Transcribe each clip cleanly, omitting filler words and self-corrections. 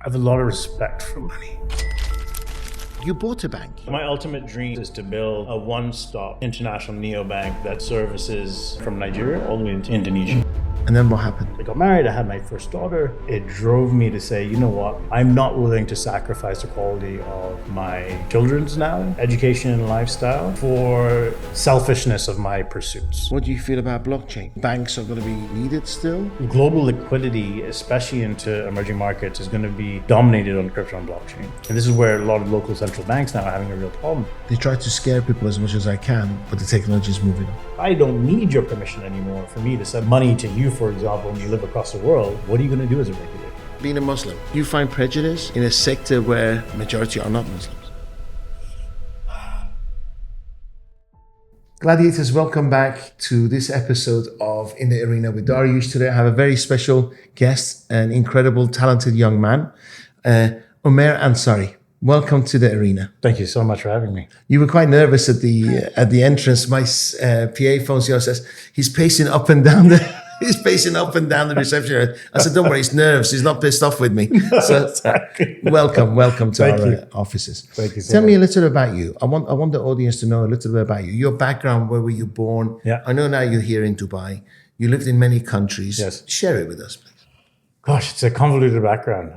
I have a lot of respect for money. You bought a bank. My ultimate dream is to build a one-stop international neobank that services from Nigeria all the way into Indonesia. And then what happened? I got married, I had my first daughter. It drove me to say, you know what, I'm not willing to sacrifice the quality of my children's now, education and lifestyle, for selfishness of my pursuits. What do you feel about blockchain? Banks are going to be needed still? Global liquidity, especially into emerging markets, is going to be dominated on crypto and blockchain. And this is where a lot of local central banks now are having a real problem. They try to scare people as much as I can, but the technology is moving on. I don't need your permission anymore for me to send money to you, for example, when you live across the world. What are you going to do as a regulator? Being a Muslim, you find prejudice in a sector where majority are not Muslims. Gladiators, welcome back to this episode of In the Arena with Dariush. Today I have a very special guest, an incredible, talented young man, Omair Ansari. Welcome to the arena. Thank you so much for having me. You were quite nervous at the entrance. My PA phone says he's pacing up and down the reception. I said, "Don't worry, it's nerves. He's not pissed off with me." So, Exactly. welcome to Thank our you. offices. Thank you so Tell me a much. little about you. I want the audience to know a little bit about you. Your background. Where were you born? Yeah. I know now you're here in Dubai. You lived in many countries. Yes. Share it with us, please. Gosh, it's a convoluted background.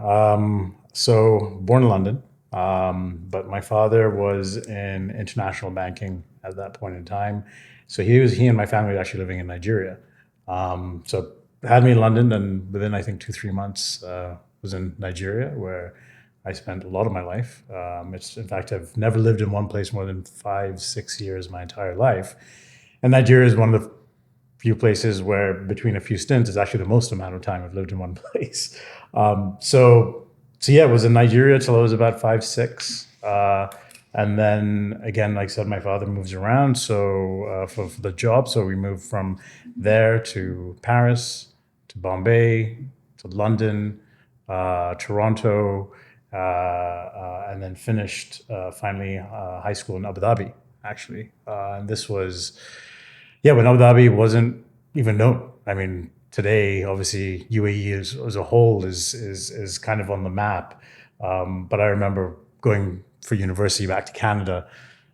So born in London, but my father was in international banking at that point in time. So he and my family were actually living in Nigeria. So had me in London, and within I think 2-3 months was in Nigeria, where I spent a lot of my life. In fact, I've never lived in one place more than 5-6 years my entire life, and Nigeria is one of the few places where between a few stints is actually the most amount of time I've lived in one place. So yeah, I was in Nigeria till I was about 5-6. And then again, like I said, my father moves around. So for the job, so we moved from there to Paris, to Bombay, to London, Toronto, and then finished finally high school in Abu Dhabi, actually. And this was, when Abu Dhabi wasn't even known. I mean, today, obviously, UAE as a whole is kind of on the map. But I remember going for university back to Canada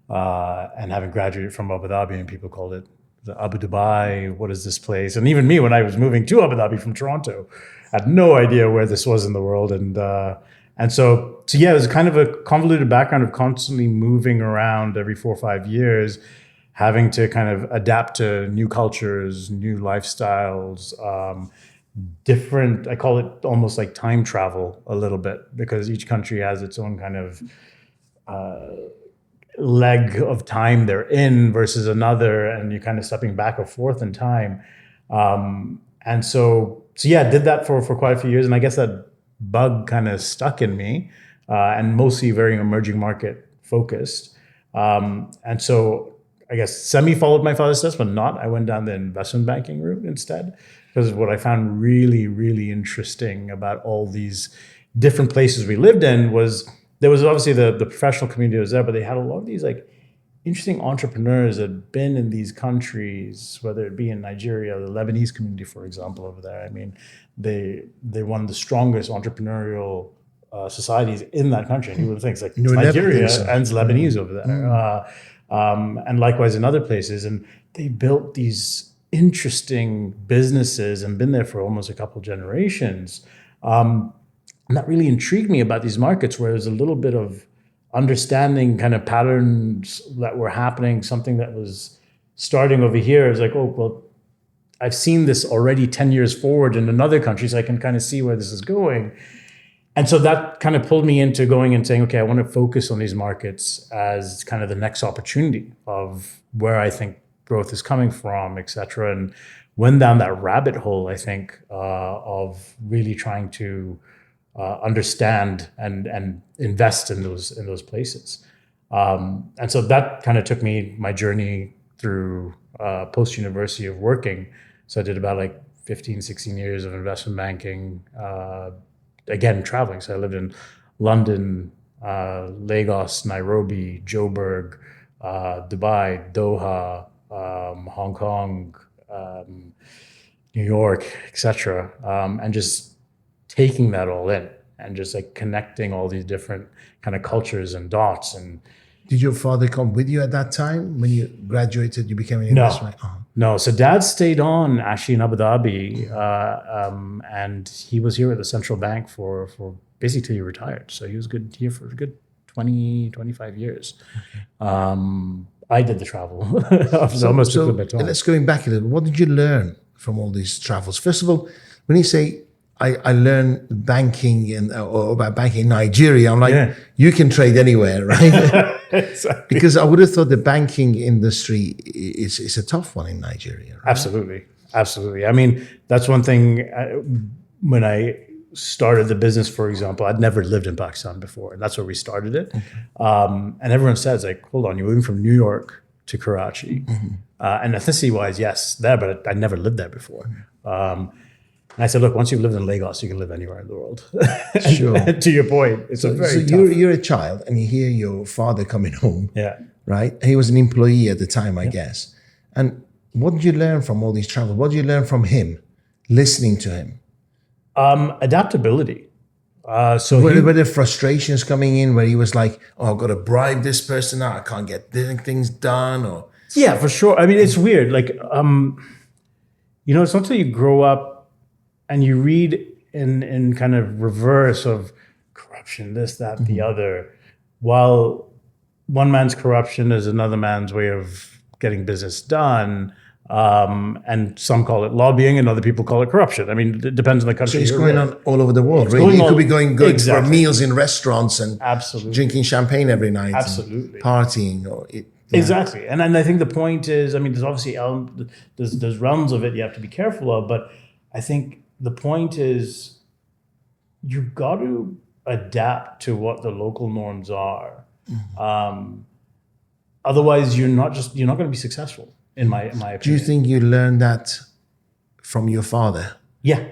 and having graduated from Abu Dhabi, and people called it the Abu Dhabi. What is this place? And even me, when I was moving to Abu Dhabi from Toronto, had no idea where this was in the world. And so yeah, it was kind of a convoluted background of constantly moving around every 4 or 5 years, having to kind of adapt to new cultures, new lifestyles, different, I call it almost like time travel a little bit, because each country has its own kind of leg of time they're in versus another, and you're kind of stepping back or forth in time. And so yeah, did that for quite a few years, and I guess that bug kind of stuck in me, and mostly very emerging market focused. And so I guess semi-followed my father's steps, but not. I went down the investment banking route instead, because what I found really, really interesting about all these different places we lived in was there was obviously the professional community was there, but they had a lot of these like interesting entrepreneurs that had been in these countries, whether it be in Nigeria, the Lebanese community, for example, over there. I mean, they're one of the strongest entrepreneurial societies in that country. And you would think it's like You would never Nigeria think so. and Lebanese over there. And likewise in other places. And they built these interesting businesses and been there for almost a couple generations. And that really intrigued me about these markets, where there's a little bit of understanding kind of patterns that were happening, something that was starting over here. It's like, oh, well, I've seen this already 10 years forward in another country, so I can kind of see where this is going. And so that kind of pulled me into going and saying, okay, I want to focus on these markets as kind of the next opportunity of where I think growth is coming from, et cetera. And went down that rabbit hole, I think, of really trying to understand and invest in those places. And so that kind of took my journey through post-university of working. So I did about like 15-16 years of investment banking, again, traveling. So I lived in London, Lagos, Nairobi, Joburg, Dubai, Doha, Hong Kong, New York, etc., and just taking that all in. and just like connecting all these different kind of cultures and dots. And Did your father come with you at that time when you graduated? You became an investment. no. So dad stayed on actually in Abu Dhabi, and he was here at the central bank for basically till he retired. So he was good here for a good 20, 25 years. I did the travel. Almost took the baton. Let's go back a little. What did you learn from all these travels? First of all, when you say I learned banking or about banking in Nigeria, I'm like, you can trade anywhere, right? Exactly. Because I would have thought the banking industry is a tough one in Nigeria. Right? Absolutely. I mean, that's one thing. When I started the business, for example, I'd never lived in Pakistan before, and that's where we started it. And everyone says, like, hold on, you're moving from New York to Karachi, and ethnicity-wise, yes, there, but I never lived there before. And I said, look, once you've lived in Lagos, you can live anywhere in the world. Sure. And to your point, it's a very tough. You're a child, and you hear your father coming home. Yeah. Right. He was an employee at the time, I guess. And what did you learn from all these travels? What did you learn from him, listening to him? Adaptability. So were there frustrations coming in where he was like, "Oh, I've got to bribe this person now. I can't get things done," or yeah, for sure. I mean, it's weird. Like, it's not until you grow up and you read in kind of reverse of corruption, this, that, the other, while one man's corruption is another man's way of getting business done. And some call it lobbying and other people call it corruption. I mean, it depends on the country. So it's going on all over the world, really. You could be going good for meals in restaurants and drinking champagne every night. Absolutely. And partying. Exactly. And I think the point is, I mean, there's obviously there's realms of it you have to be careful of, but I think the point is you've got to adapt to what the local norms are. Otherwise, you're not going to be successful. In my opinion. Do you think you learned that from your father? Yeah,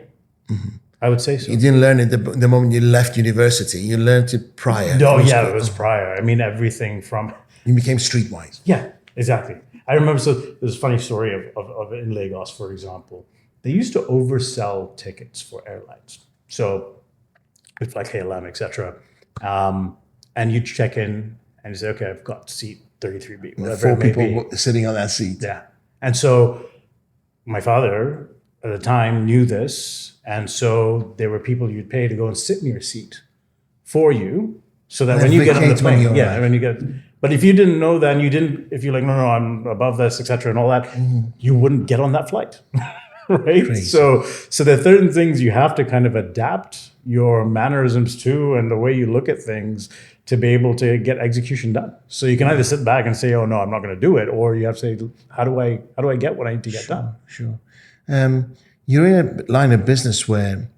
I would say so. You didn't learn it the moment you left university. You learned it prior. No, it was prior. I mean, everything from... You became streetwise. Yeah, exactly. I remember, so there's a funny story of in Lagos, for example. They used to oversell tickets for airlines. So it's like KLM, etc. And you check in and you say, okay, I've got seat 33B. Four people sitting on that seat. Yeah. And so my father at the time knew this. And so there were people you'd pay to go and sit in your seat for you so that when you get on the plane, when you get, but if you didn't know that and if you're like, no, I'm above this, etc. and all that, you wouldn't get on that flight. Right. Crazy. So there are certain things you have to kind of adapt your mannerisms to and the way you look at things to be able to get execution done. So you can either sit back and say, "Oh no, I'm not going to do it," or you have to say, "How do I get what I need to get done?" Sure. You're in a line of business where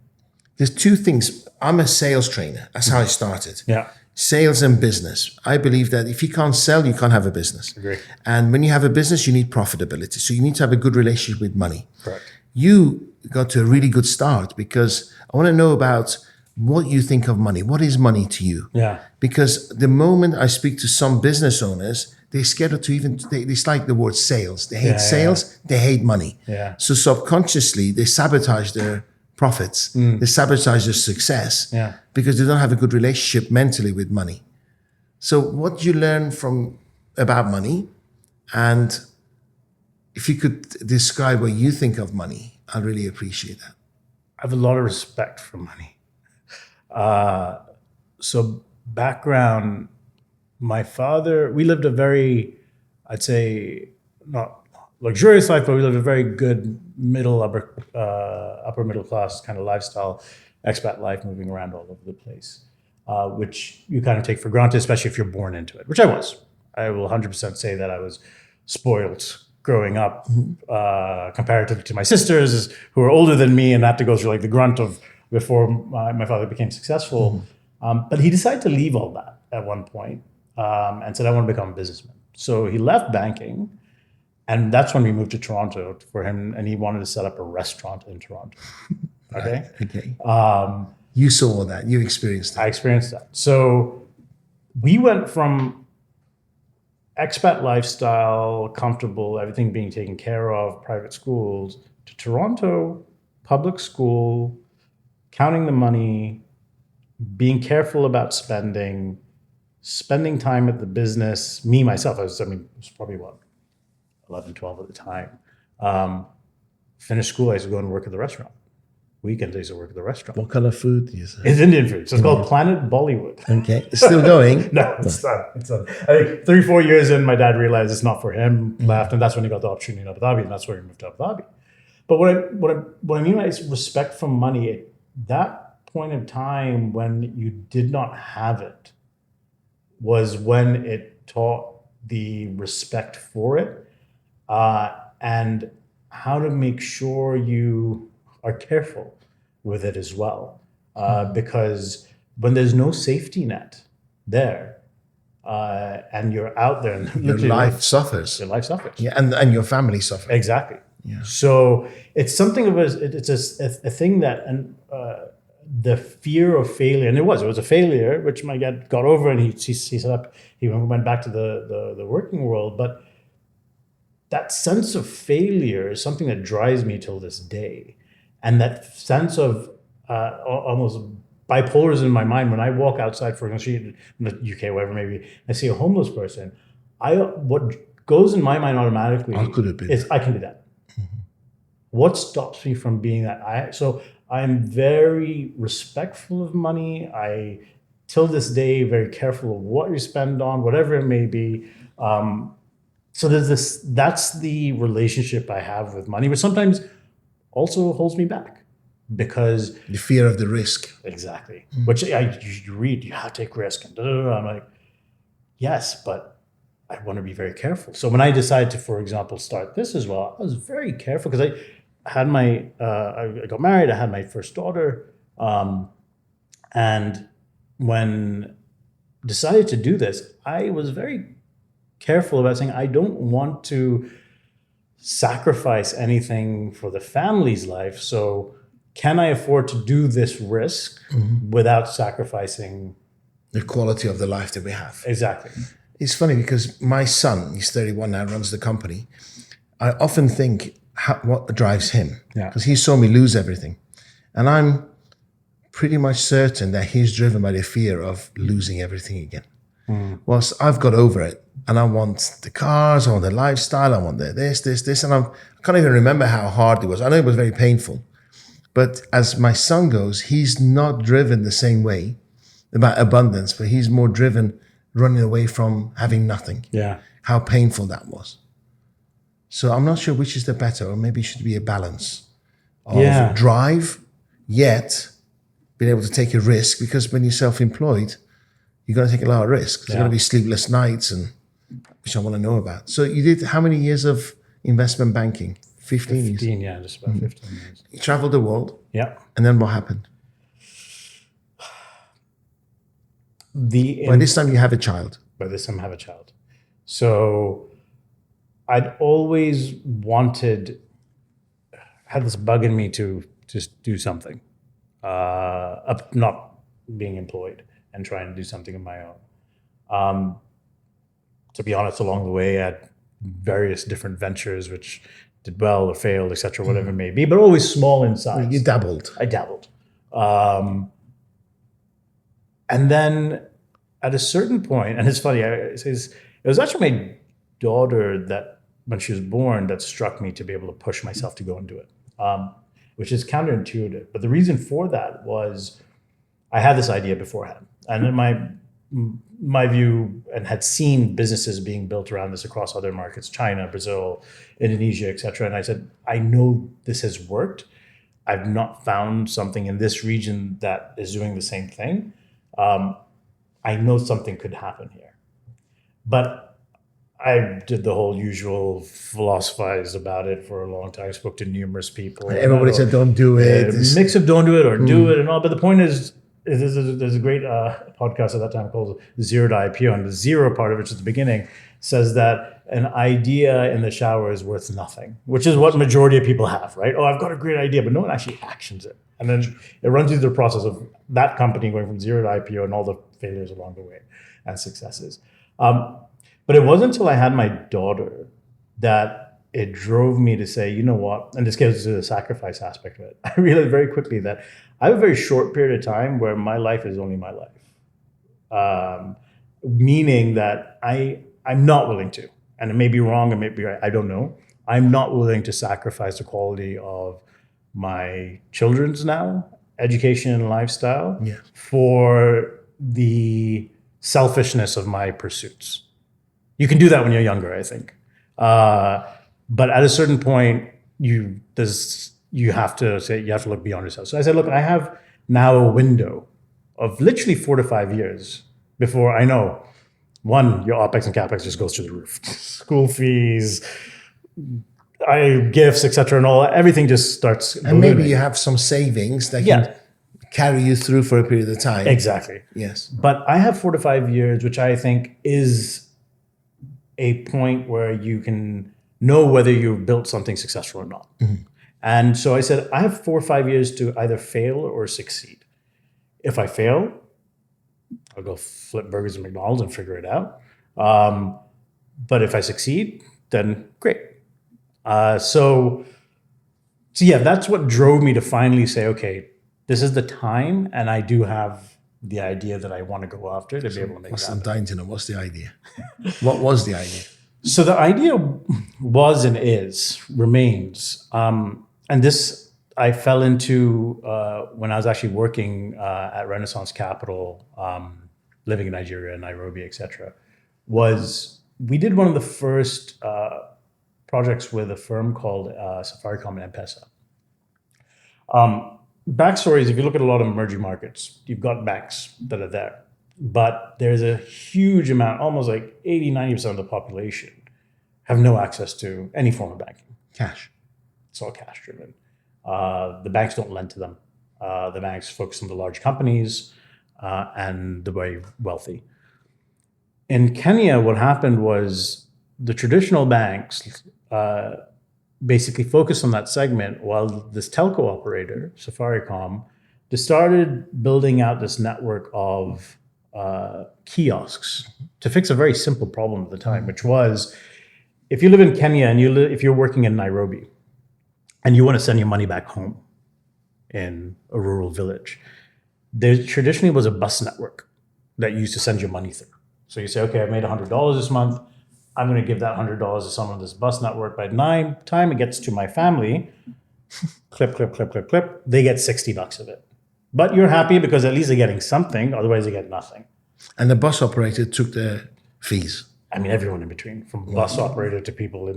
there's two things. I'm a sales trainer. That's how I started. Yeah. Sales and business. I believe that if you can't sell, you can't have a business. Agree. And when you have a business, you need profitability. So you need to have a good relationship with money. Correct. You got to a really good start because I want to know about what you think of money. What is money to you? Yeah. Because the moment I speak to some business owners, they're scared to even, they dislike the word sales. They hate sales. They hate money. Yeah. So subconsciously, they sabotage their profits. They sabotage their success because they don't have a good relationship mentally with money. So what do you learn about money? And if you could describe what you think of money, I'd really appreciate that. I have a lot of respect for money. So background, my father, we lived a very, I'd say, not luxurious life, but we lived a very good upper middle class kind of lifestyle, expat life, moving around all over the place, which you kind of take for granted, especially if you're born into it, which I was. I will 100% say that I was spoiled growing up, comparatively to my sisters who are older than me and had to go through like the grunt of before my father became successful. But he decided to leave all that at one point and said, I want to become a businessman. So he left banking, and that's when we moved to Toronto for him, and he wanted to set up a restaurant in Toronto. Okay? Okay. You saw that. You experienced that. I experienced that. So we went from expat lifestyle, comfortable, everything being taken care of, private schools, to Toronto, public school, counting the money, being careful about spending time at the business. Me, myself, I was probably what, 11, 12 at the time. Finished school, I used to go and work at the restaurant. Weekends, I used to work at the restaurant. What kind of food is it? It's Indian food. So it's called Planet Bollywood. Okay. It's still going? No, it's done. It's done. I think 3-4 years in, my dad realized it's not for him, left, and that's when he got the opportunity in Abu Dhabi, and that's where he moved to Abu Dhabi. But what I mean by respect for money, at that point in time when you did not have it was when it taught the respect for it, and how to make sure you are careful with it as well. Because when there's no safety net there, and you're out there and Your life suffers. your life suffers. Yeah, and your family suffers. Exactly. Yeah. So it's something of it's a thing that, and the fear of failure, and it was a failure, which my dad got over, and he set up, he went back to the working world. But that sense of failure is something that drives me till this day. And that sense of almost bipolar is in my mind. When I walk outside, for example, in the UK, wherever maybe, I see a homeless person, what goes in my mind automatically is I can do that. What stops me from being that? So I'm very respectful of money. I, till this day, very careful of what you spend on, whatever it may be. So there's this, that's the relationship I have with money, but sometimes also holds me back because The fear of the risk. exactly, which you read, you have to take risk, and I'm like, yes, but I want to be very careful. So when I decided to, for example, start this as well, I was very careful because I had I got married, I had my first daughter, and when decided to do this, I was very careful about saying I don't want to sacrifice anything for the family's life. So can I afford to do this risk without sacrificing The quality of the life that we have. exactly? It's funny because my son, he's 31 now, runs the company. I often think what drives him. Yeah. Because he saw me lose everything. And I'm pretty much certain that he's driven by the fear of losing everything again. Whilst I've got over it, and I want the cars, I want the lifestyle, I want this, and I can't even remember how hard it was. I know it was very painful. But as my son goes, he's not driven the same way about abundance, but he's more driven running away from having nothing. Yeah. How painful that was. So I'm not sure which is the better, or maybe it should be a balance of drive, yet being able to take a risk, because when you're self-employed, you're going to take a lot of risks. There's going to be sleepless nights, and which I want to know about. So you did how many years of investment banking? 15 years? 15, yeah, just about 15 years. You traveled the world, Yeah. and then what happened? By this time you have a child. By this time I have a child. So I'd always had this bug in me to just do something, not being employed and trying to do something of my own. To be honest, along the way, I had various different ventures which did well or failed, etc., whatever it may be, but always small in size. You dabbled. I dabbled. And then at a certain point, and it's funny, it was actually my daughter that, when she was born, that struck me to be able to push myself to go and do it, which is counterintuitive. But the reason for that was I had this idea beforehand. And in my view, and had seen businesses being built around this across other markets, China, Brazil, Indonesia, etc. And I said, I know this has worked. I've not found something in this region that is doing the same thing. I know something could happen here. But I did the whole usual philosophize about it for a long time. I spoke to numerous people. Everybody said, don't do it. Mix of don't do it or do it and all. But the point is there's a great podcast at that time called Zero to IPO. And the zero part of it, which is the beginning, says that an idea in the shower is worth nothing, which is what majority of people have, right? Oh, I've got a great idea, but no one actually actions it. And then it runs through the process of that company going from zero to IPO and all the failures along the way and successes. But it wasn't until I had my daughter that it drove me to say, you know what, and this gets to the sacrifice aspect of it. I realized very quickly that I have a very short period of time where my life is only my life. Meaning that I'm not willing to, and it may be wrong, it may be right, I don't know. I'm not willing to sacrifice the quality of my children's now education and lifestyle for the selfishness of my pursuits. You can do that when you're younger, I think. But at a certain point, you have to look beyond yourself. So I said, look, I have now a window of literally 4 to 5 years before I know, one, your OPEX and CAPEX just goes through the roof. School fees, gifts, etc., and all everything just starts. And maybe you have some savings that can carry you through for a period of time. Exactly. Yes. But I have 4 to 5 years, which I think is a point where you can know whether you've built something successful or not. And so I said, I have 4 or 5 years to either fail or succeed. If I fail, I'll go flip burgers at McDonald's and figure it out. But if I succeed, then great. So yeah, that's what drove me to finally say, okay, this is the time, and I do have the idea that I want to go after to be able to make that. I'm dying to know, what's the idea? What was the idea? So the idea was and remains, and this I fell into when I was actually working at Renaissance Capital, living in Nigeria, Nairobi, etc. Was we did one of the first projects with a firm called Safaricom and M-Pesa. Backstory is, if you look at a lot of emerging markets, you've got banks that are there, but there's a huge amount, almost like 80, 90% of the population have no access to any form of banking. Cash. It's all cash driven. The banks don't lend to them. The banks focus on the large companies and the very wealthy. In Kenya, what happened was the traditional banks basically focused on that segment, while this telco operator, Safaricom, they started building out this network of kiosks to fix a very simple problem at the time, which was, if you live in Kenya and if you're working in Nairobi and you want to send your money back home in a rural village, there traditionally was a bus network that used to send your money through. So you say, okay, I made $100 this month. I'm going to give that $100 to someone on this bus network. By the time it gets to my family, clip, clip, clip, clip, clip, they get $60 of it. But you're happy because at least they're getting something, otherwise they get nothing. And the bus operator took the fees. I mean, everyone in between, from bus operator to people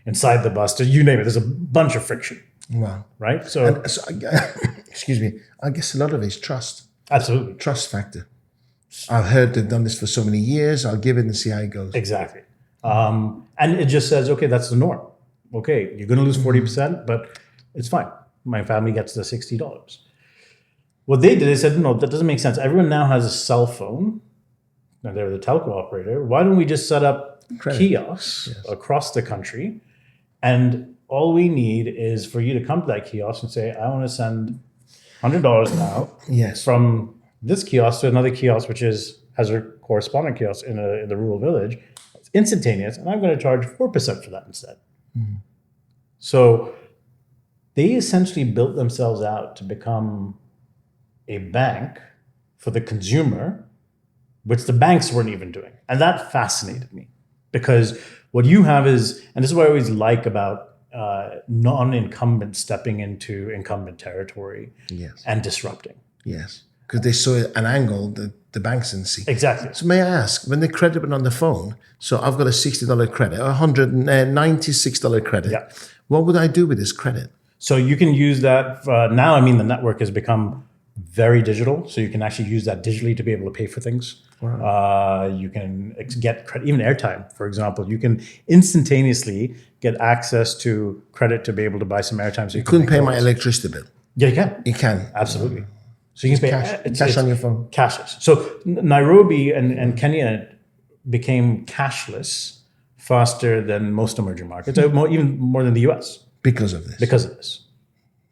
inside the bus, to you name it. There's a bunch of friction. Wow. Right? So excuse me, I guess a lot of it is trust. Absolutely. Trust factor. I've heard they've done this for so many years. I'll give it and see how it goes. Exactly. And it just says, okay, that's the norm. Okay, you're going to lose 40%, but it's fine. My family gets the $60. What they did, they said, no, that doesn't make sense. Everyone now has a cell phone. Now they're the telco operator. Why don't we just set up kiosks across the country? And all we need is for you to come to that kiosk and say, I want to send $100 now from this kiosk to another kiosk, which has a corresponding kiosk in the rural village. It's instantaneous, and I'm going to charge 4% for that instead. So they essentially built themselves out to become a bank for the consumer, which the banks weren't even doing. And that fascinated me, because what you have is, and this is what I always like about non-incumbent stepping into incumbent territory and disrupting. Yes, because they saw an angle that the banks didn't see. Exactly. So may I ask, when they credit it on the phone, so I've got a $60 credit, a $196 credit, what would I do with this credit? So you can use that. Now, I mean, the network has become very digital, so you can actually use that digitally to be able to pay for things. Wow. You can get credit, even airtime, for example. You can instantaneously get access to credit to be able to buy some airtime. So you couldn't pay my electricity bill. Yeah, you can. You can. Absolutely. So you can pay cash on your phone. Cashless. So Nairobi and Kenya became cashless faster than most emerging markets, even more than the US. Because of this.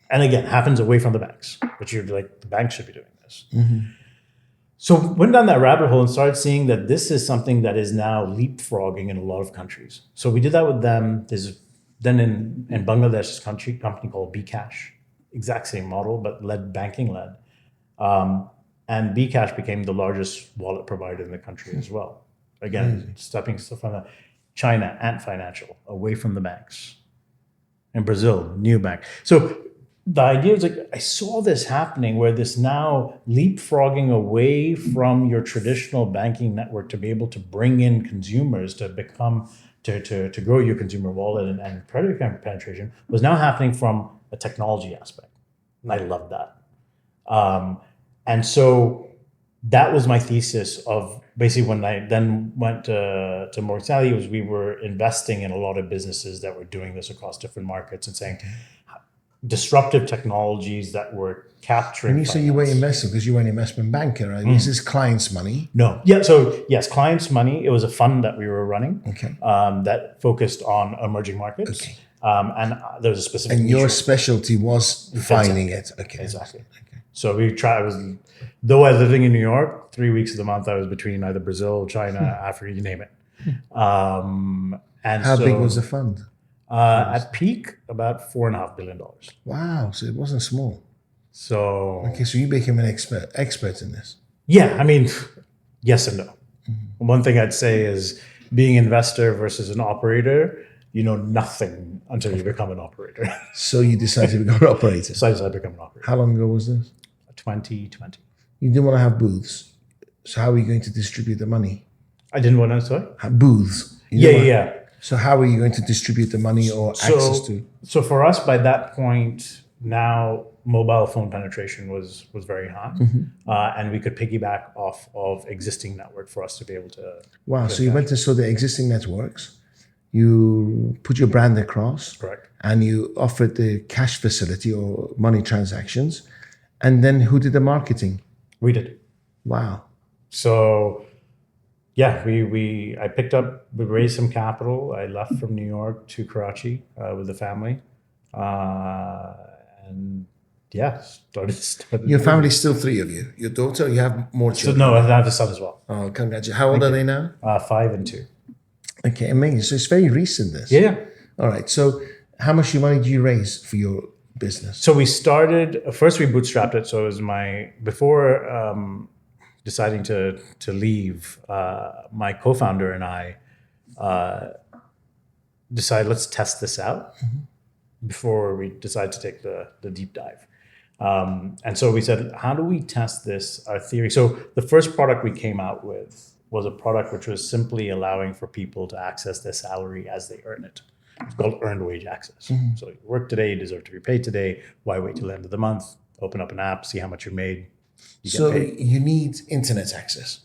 And again, happens away from the banks, which you're like, the banks should be doing this. So went down that rabbit hole and started seeing that this is something that is now leapfrogging in a lot of countries. So we did that with them. There's Then in Bangladesh, this company called Bcash, exact same model, but banking led. And Bcash became the largest wallet provider in the country as well. Again, stepping from China, Ant Financial, away from the banks. In Brazil, neobank. So the idea is like, I saw this happening where this now leapfrogging away from your traditional banking network to be able to bring in consumers to become, to grow your consumer wallet and credit card penetration was now happening from a technology aspect. And I love that. And so that was my thesis of basically when I then went to Morgan Stanley, was we were investing in a lot of businesses that were doing this across different markets and saying disruptive technologies that were capturing. When you say you were investing, because you were an investment banker, right? This is clients' money. No. Yeah. So yes, clients' money. It was a fund that we were running that focused on emerging markets. Okay. And there was a specific. And your specialty was finding it. Okay. Exactly. Okay. So though I was living in New York, 3 weeks of the month I was between either Brazil, China, Africa, you name it. And how big was the fund? At peak, about $4.5 billion. Wow. So it wasn't small. So okay, so you became an expert in this. Yeah, I mean, yes and no. One thing I'd say is being investor versus an operator, you know nothing until you become an operator. So you decided to become an operator. So I decided to become an operator. How long ago was this? 2020. You didn't want to have booths. So how are you going to distribute the money? I didn't want to, sorry? Have booths. Yeah. So how are you going to distribute the money or access to? So for us, by that point, now mobile phone penetration was very high, and we could piggyback off of existing network for us to be able to. Wow! So you went and saw the existing networks, you put your brand across, correct, and you offered the cash facility or money transactions, and then who did the marketing? We did. Wow! So. Yeah, we raised some capital. I left from New York to Karachi with the family, and yeah, started. Your family's still three of you. Your daughter, you have more children. No, I have a son as well. Oh, congratulations! How old are they now? 5 and 2. Okay, amazing. So it's very recent. This. Yeah. All right. So how much money did you raise for your business? So we started first. We bootstrapped it. So it was before. Deciding to leave, my co-founder and I decided let's test this out before we decide to take the deep dive. And so we said, how do we test this, our theory? So the first product we came out with was a product which was simply allowing for people to access their salary as they earn it. It's called earned wage access. So you work today, you deserve to be paid today. Why wait till the end of the month? Open up an app, see how much you made. So you need internet access?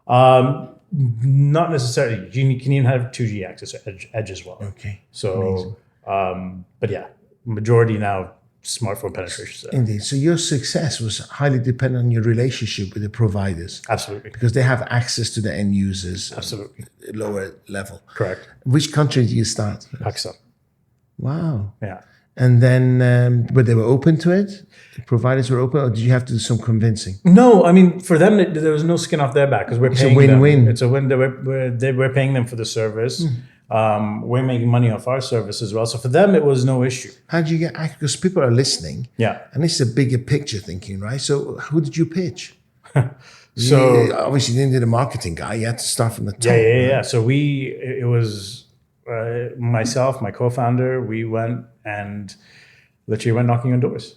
Not necessarily. You can even have 2G access, edge as well. Okay. So, but yeah, majority now smartphone penetration. Indeed. So your success was highly dependent on your relationship with the providers. Absolutely. Because they have access to the end users. Absolutely. Lower level. Correct. Which country did you start? Pakistan. Wow. Yeah. And then, but they were open to it? The providers were open, or did you have to do some convincing? No, I mean, for them, there was no skin off their back because we're paying them. It's a win-win. It's a win. We're paying them for the service. We're making money off our service as well. So for them, it was no issue. How did you get access? Because people are listening. Yeah. And this is a bigger picture thinking, right? So who did you pitch? So obviously, you didn't do the marketing guy. You had to start from the top. Yeah. So it was myself, my co-founder, we went and literally went knocking on doors.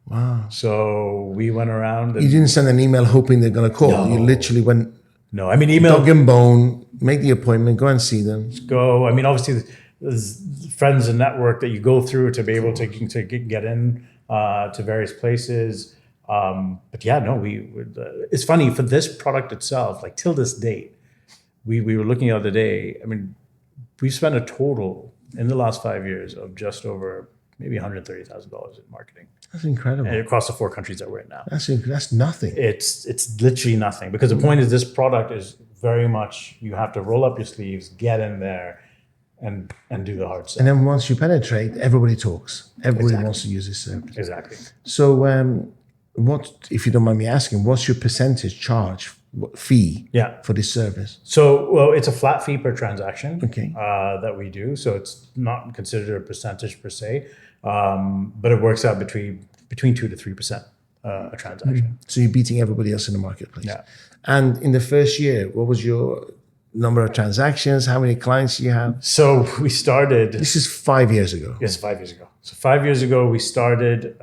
Wow. So we went around. You didn't send an email hoping they're going to call. No. You literally went. No, I mean, email. Dog and bone, make the appointment, go and see them. Go. I mean, obviously, there's friends and network that you go through to be able to get in to various places. But yeah, no, it's funny for this product itself, like till this date, we were looking the other day. I mean, we spent a total in the last 5 years of just over maybe $130,000 in marketing. That's incredible. And across the 4 countries that we're in now. That's nothing. It's literally nothing because the point is this product is very much you have to roll up your sleeves, get in there, and do the hard stuff. And then once you penetrate, everybody talks. Everybody wants to use this service. Exactly. So, what, if you don't mind me asking, what's your percentage charge fee Yeah. for this service? So, well, it's a flat fee per transaction Okay. that we do. So it's not considered a percentage per se, but it works out between 2 to 3% a transaction. So you're beating everybody else in the marketplace. Yeah. And in the first year, what was your number of transactions? How many clients do you have? So we started. This is 5 years ago. Yes, 5 years ago. So 5 years ago, we started.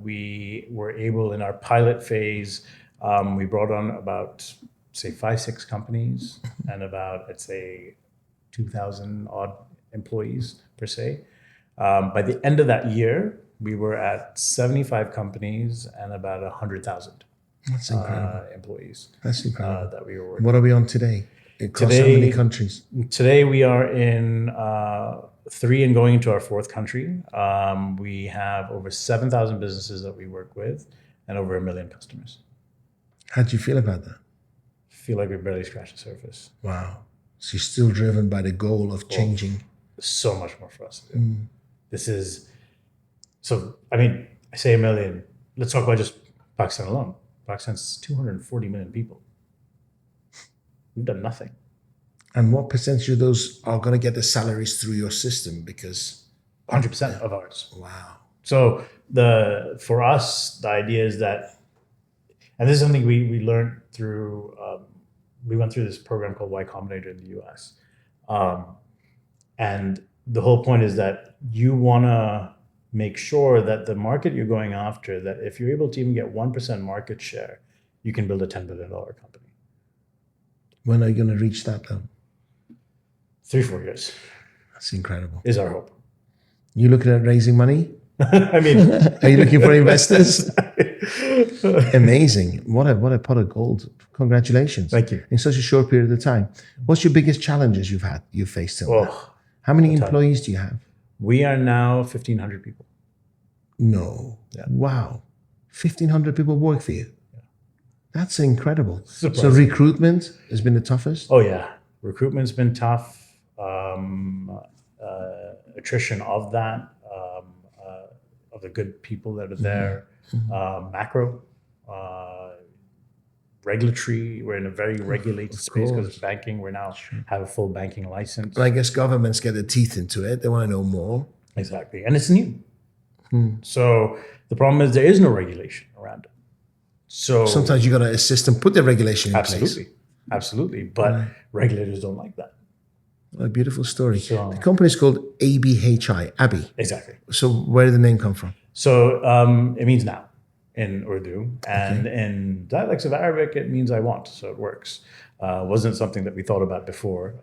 We were able in our pilot phase. We brought on about, say, 5-6 companies and about, I'd say, 2,000 odd employees per se. By the end of that year, we were at 75 companies and about 100,000 That's incredible. employees That's incredible. that we were working. What are we on today? Across how many countries? Today we are in 3 and going into our 4th country. We have over 7,000 businesses that we work with and over 1 million customers. How do you feel about that? Feel like we barely scratched the surface. Wow. So you're still driven by the goal of changing. So much more for us to do. This is, so, I mean, I say 1 million. Let's talk about just Pakistan alone. Pakistan's 240 million people. We've done nothing. And what percentage of those are going to get the salaries through your system? Because 100% of ours. wow. So for us, the idea is that, and this is something we learned through, we went through this program called Y Combinator in the US. And the whole point is that you want to make sure that the market you're going after, that if you're able to even get 1% market share, you can build a $10 billion company. When are you going to reach that though? 3-4 years That's incredible. is our hope. You looking at raising money? I mean, Are you looking for investors? Amazing. What a pot of gold. Congratulations. Thank you. In such a short period of time. What's your biggest challenges you've faced till now? Oh, How many employees do you have? we are now 1,500 people. No. Yeah. Wow. 1,500 people work for you. That's incredible. So Surprising. recruitment has been the toughest? Oh yeah, recruitment's been tough. Attrition of that, of the good people that are there. Macro, regulatory. We're in a very regulated space because it's banking. We're now have a full banking license. And I guess governments get their teeth into it. They want to know more. Exactly, and it's new. So the problem is there is no regulation around it. So Sometimes you got to assist them put the regulation in place. absolutely. But regulators don't like that. What a beautiful story. So- The company is called ABHI, Abby. Exactly. So where did the name come from? So it means now in Urdu, and in dialects of Arabic, it means I want. So it works. Wasn't something that we thought about before,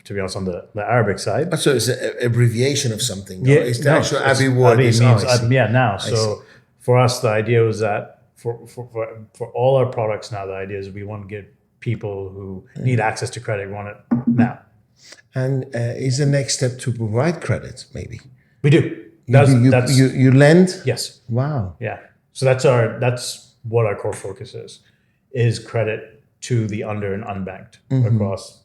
to be honest, on the Arabic side. So it's an abbreviation of something. No? Yeah, It's the no, actual it's- Abby word. Abi Is, means, I see. now. see. So for us, the idea was that for all our products now, the idea is we want to give people who need access to credit, we want it now. And is the next step to provide credit, maybe? We do. You lend? Yes. Wow. Yeah. So that's what our core focus is credit to the under and unbanked across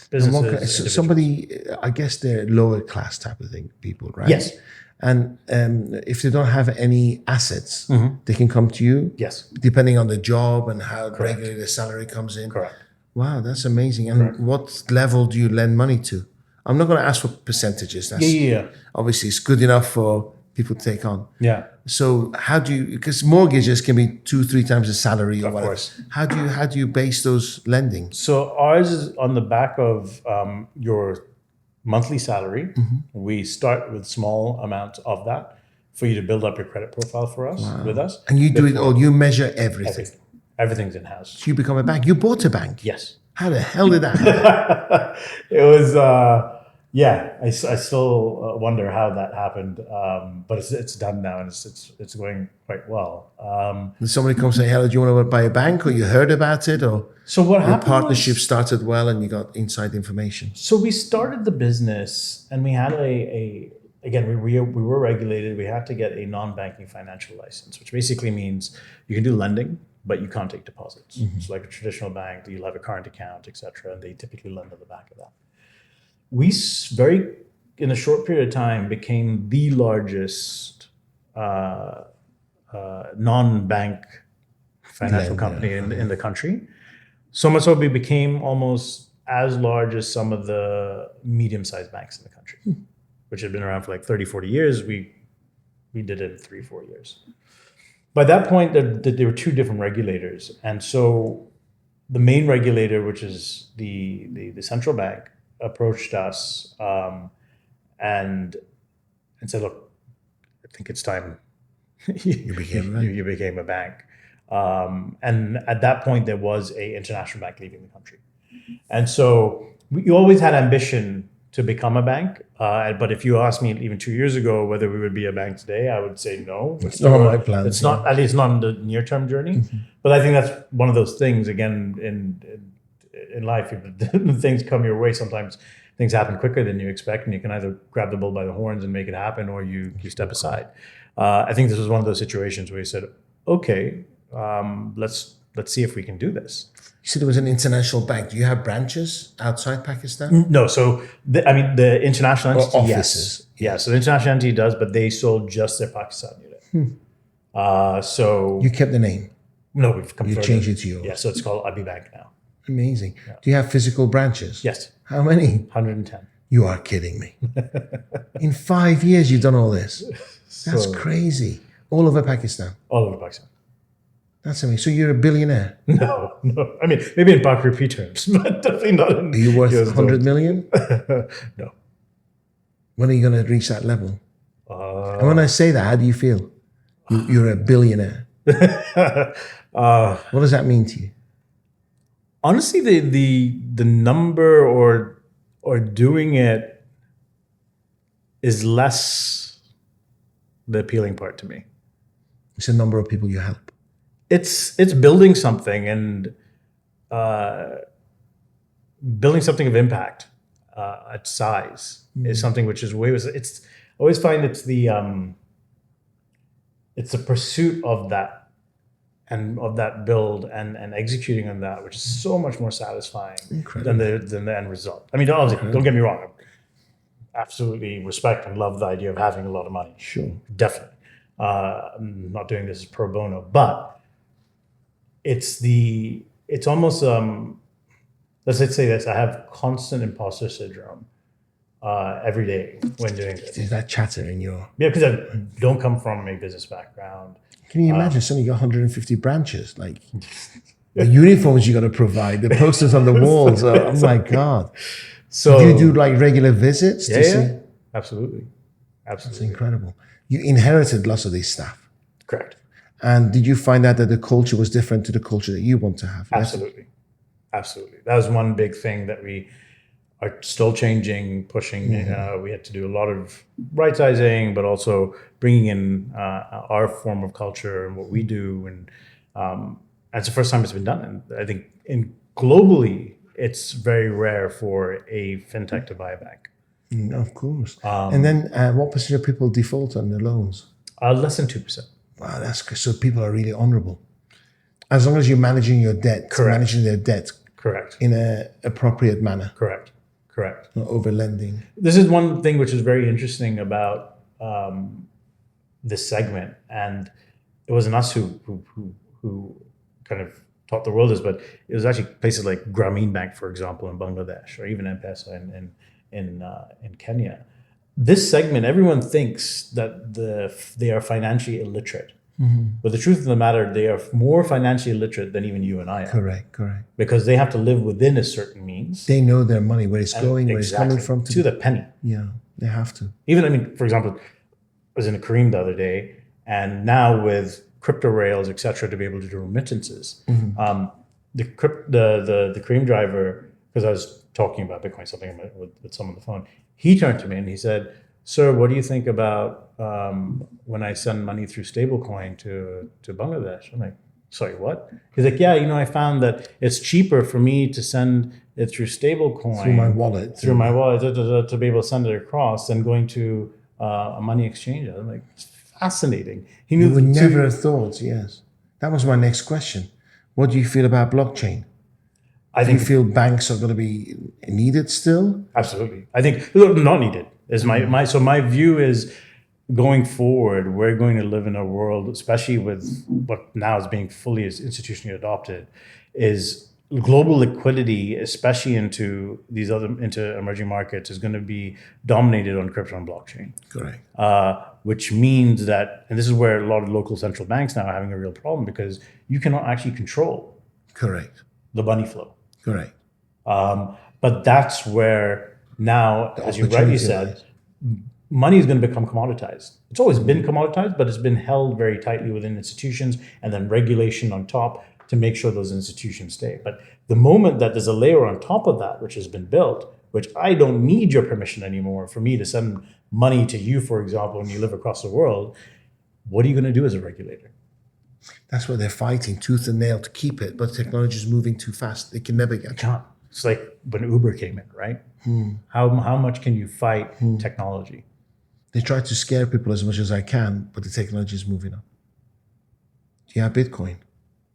businesses. individuals. Somebody, I guess they're lower class type of thing, people, right? Yes. And if they don't have any assets, they can come to you, Yes. depending on the job and how regularly the salary comes in. Correct. Wow, that's amazing. And what level do you lend money to? I'm not going to ask for percentages. That's, Yeah. Obviously, it's good enough for people to take on. Yeah. So how do you? Because mortgages can be 2-3 times the salary or Of whatever. course. How do you base those lending? So ours is on the back of your monthly salary. We start with small amounts of that for you to build up your credit profile for us with us. And you do it all. You measure everything. Everything's in house. So you become a bank. You bought a bank. Yes. How the hell did that happen? It was I still wonder how that happened, but it's done now and it's going quite well. Did somebody come say, "Hello, do you want to buy a bank?" Or you heard about it, or So what your happened? partnership started well and you got inside information? So we started the business, and we had again we were regulated. We had to get a non-banking financial license, which basically means you can do lending, but you can't take deposits. So like a traditional bank, you'll have a current account, etc., and they typically lend on the back of that. We in a short period of time became the largest non-bank financial company in the country. So much so we became almost as large as some of the medium-sized banks in the country, which had been around for like 30, 40 years. We did it in 3, 4 years. By that point, there were two different regulators. And so the main regulator, which is the central bank, approached us and said, look, I think it's time You became a bank. you became a bank. And at that point, there was a international bank leaving the country. And so you always had ambition to become a bank. But if you asked me even 2 years ago whether we would be a bank today, I would say no. It's not on my plans. It's not, at least not in the near-term journey. But I think that's one of those things, again, in life, if things come your way, sometimes things happen quicker than you expect, and you can either grab the bull by the horns and make it happen, or you step aside. I think this was one of those situations where you said, okay, let's see if we can do this. You said it was an international bank. Do you have branches outside Pakistan? No, so the international entity, offices. yes. Yeah, so the international entity does, but they sold just their Pakistan unit. So You kept the name. no, we've come You further. changed it to yours. Yeah, so it's called Abi Bank now. Amazing. Do you have physical branches? Yes, How many? 110. You are kidding me. In 5 years, you've done all this. That's So, crazy. All over Pakistan. all over Pakistan. That's amazing. So you're a billionaire. No. I mean, maybe in Pak rupee terms, but definitely not in. Are you worth US 100 million? No. When are you going to reach that level? Uh, And when I say that, how do you feel? You're a billionaire. What does that mean to you? honestly, the number or doing it is less the appealing part to me. It's a number of people you help. It's building something and building something of impact at size is something which is it's I always find it's the pursuit of that and of that build and executing on that, which is so much more satisfying than the end result. I mean, obviously, don't get me wrong. I absolutely respect and love the idea of having a lot of money. Sure. Definitely. I'm not doing this pro bono, but it's almost let's say this. I have constant imposter syndrome every day when doing this. Is that chatter in your... Yeah, because I don't come from a business background. Can you imagine suddenly you got 150 branches? Like the uniforms you got to provide, the posters on the walls. Oh my God. So Do you do like regular visits to see? yeah, absolutely. It's incredible. You inherited lots of these staff. Correct. And did you find out that the culture was different to the culture that you want to have? Yes? Absolutely. That was one big thing that we are still changing, pushing. We had to do a lot of right-sizing, but also bringing in our form of culture and what we do. And it's the first time it's been done. And I think globally, it's very rare for a fintech to buy a bank. Of course. And then what percentage of people default on their loans? Less than 2%. Wow, that's good. So people are really honorable. As long as you're managing your debt, managing their debt Correct. in an appropriate manner, Correct. not over lending. This is one thing which is very interesting about this segment, and it wasn't us who kind of taught the world this, but it was actually places like Grameen Bank, for example, in Bangladesh, or even M-Pesa in Kenya. This segment, everyone thinks that they are financially illiterate. But the truth of the matter, they are more financially illiterate than even you and I are. Correct. Because they have to live within a certain means. They know their money, where it's going, where it's coming from. To the penny. Yeah, they have to. Even, I mean, for example, I was in a Kareem the other day, and now with crypto rails, et cetera, to be able to do remittances, the Kareem driver, because I was talking about Bitcoin, something with someone on the phone, he turned to me and he said, "Sir, what do you think about when I send money through stablecoin to Bangladesh?" I'm like, "Sorry, what?" He's like, "Yeah, I found that it's cheaper for me to send it through stablecoin Through my wallet. to be able to send it across than going to a money exchange." I'm like, it's fascinating. He knew. You would never have thought, yes. That was my next question. What do you feel about blockchain? I Do you think feel banks are going to be needed still? absolutely. I think not needed is my view is going forward. We're going to live in a world, especially with what now is being fully institutionally adopted, is global liquidity, especially into into emerging markets, is going to be dominated on crypto and blockchain. Correct. Which means that, and this is where a lot of local central banks now are having a real problem, because you cannot actually control Correct. the money flow. Correct. But that's where now, as you rightly opportunity said, lies. money is going to become commoditized. It's always been commoditized, but it's been held very tightly within institutions, and then regulation on top to make sure those institutions stay. But the moment that there's a layer on top of that, which has been built, which I don't need your permission anymore for me to send money to you, for example, when you live across the world, what are you going to do as a regulator? That's why they're fighting tooth and nail to keep it, but technology is moving too fast. They can never get. Can't. It's like when Uber came in, right? How much can you fight technology? They try to scare people as much as I can, but the technology is moving on. Do you have Bitcoin?